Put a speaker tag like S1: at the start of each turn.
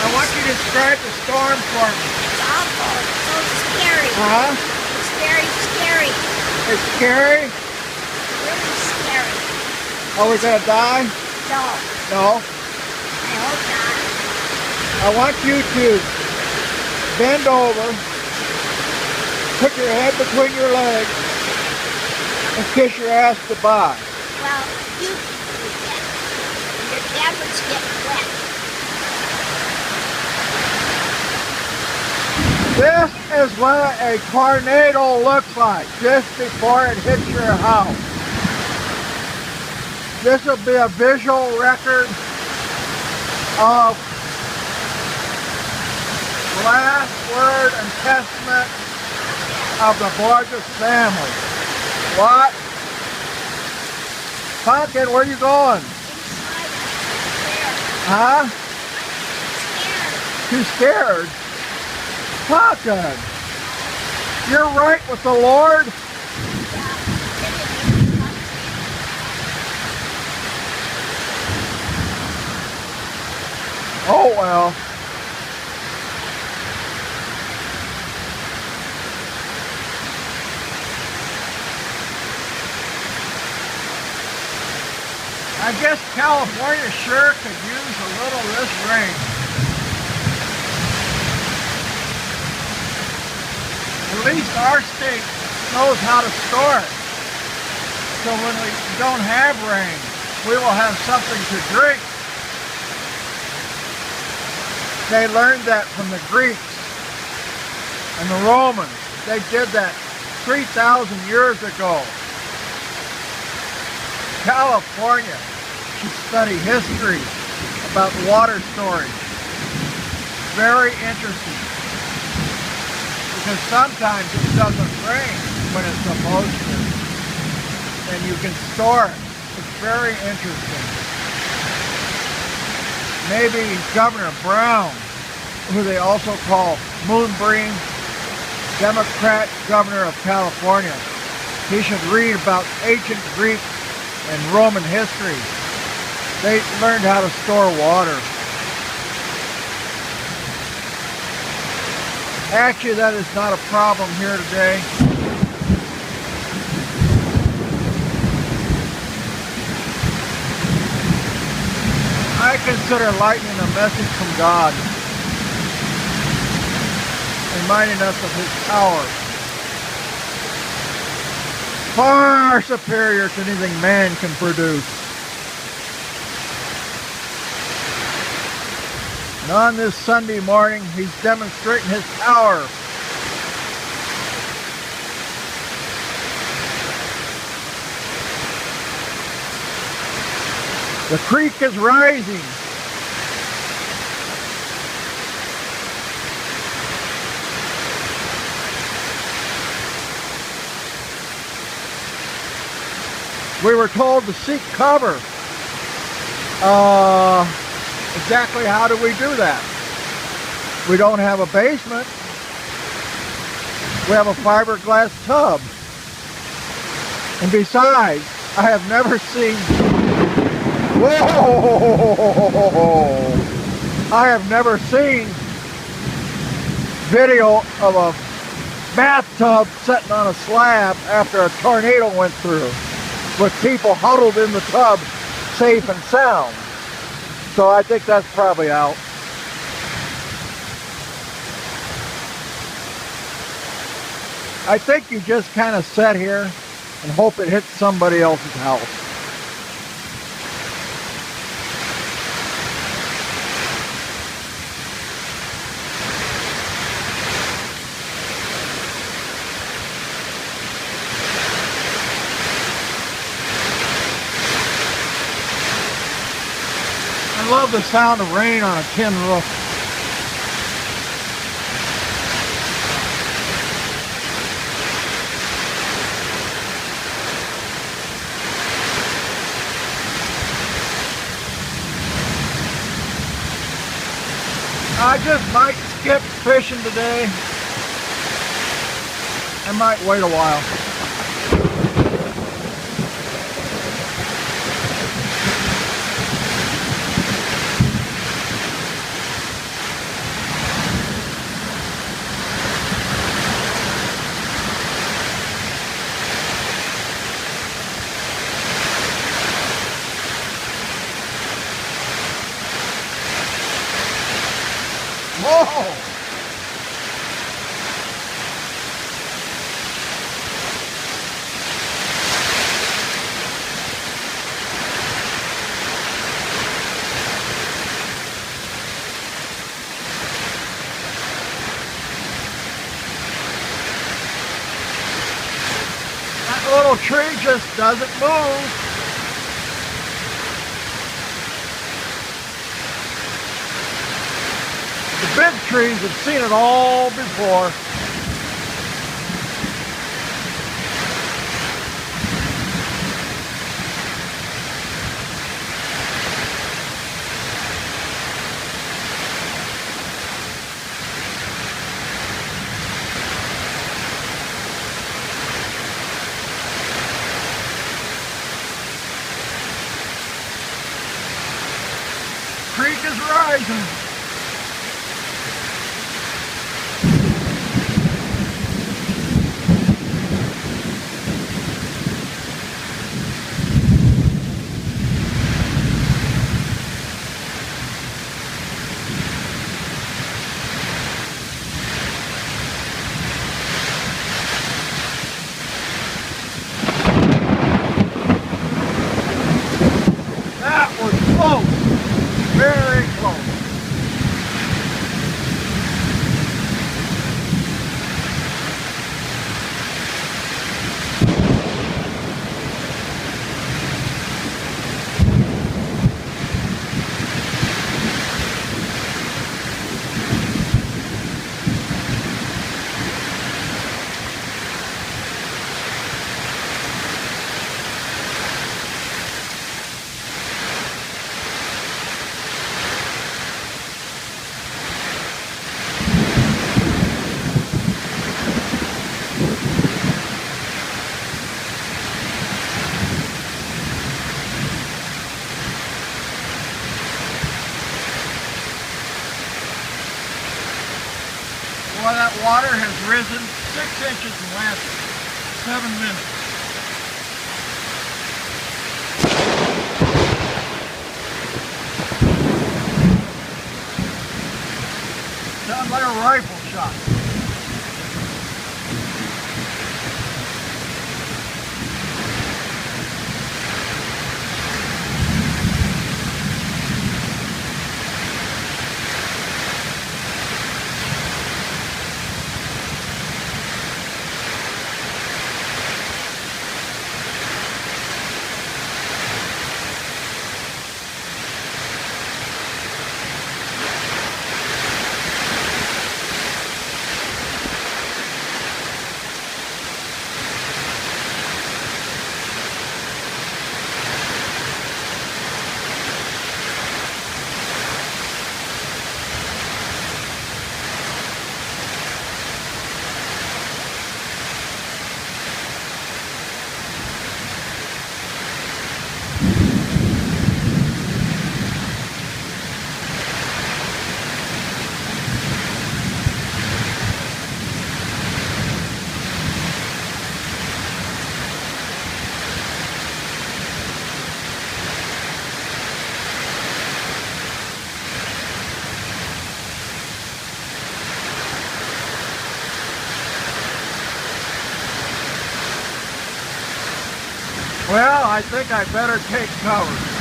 S1: I want you to describe the storm for me.
S2: It's awful. It's so scary.
S1: Huh?
S2: It's very scary.
S1: It's scary?
S2: Really scary.
S1: Are we gonna die?
S2: No.
S1: No.
S2: I hope not.
S1: I want you to bend over, put your head between your legs, and kiss your ass goodbye.
S2: Well, you can do that. Your cameras get wet.
S1: This is what a tornado looks like just before it hits your house. This will be a visual record of last word and testament of the Borges family. What? Pumpkin, where are you going?
S2: Inside.
S1: Huh?
S2: I'm scared.
S1: Too scared? Pumpkin, you're right with the Lord. Oh well. I guess California sure could use a little of this rain. At least our state knows how to store it. So when we don't have rain, we will have something to drink. They learned that from the Greeks and the Romans. They did that 3,000 years ago. California should study history about water storage. Very interesting. Because sometimes it doesn't rain when it's supposed to. And you can store it. It's very interesting. Maybe Governor Brown, who they also call Moonbeam, Democrat governor of California, he should read about ancient Greek and Roman history. They learned how to store water. Actually, that is not a problem here today. I consider lightning a message from God, reminding us of His power. Far superior to anything man can produce. And on this Sunday morning, He's demonstrating His power. The creek is rising. We were told to seek cover. Exactly how do we do that? We don't have a basement. We have a fiberglass tub. And besides, I have never seen... Whoa! I have never seen video of a bathtub sitting on a slab after a tornado went through, with people huddled in the tub, safe and sound. So I think that's probably out. I think you just kind of sit here and hope it hits somebody else's house. I love the sound of rain on a tin roof. I just might skip fishing today. I might wait a while. Whoa! That little tree just doesn't move. The big trees have seen it all before. Creek is rising. That was close. Very close. Boy, that water has risen 6 inches in the last 7 minutes. Sounds like a rifle shot. Well, I think I better take cover.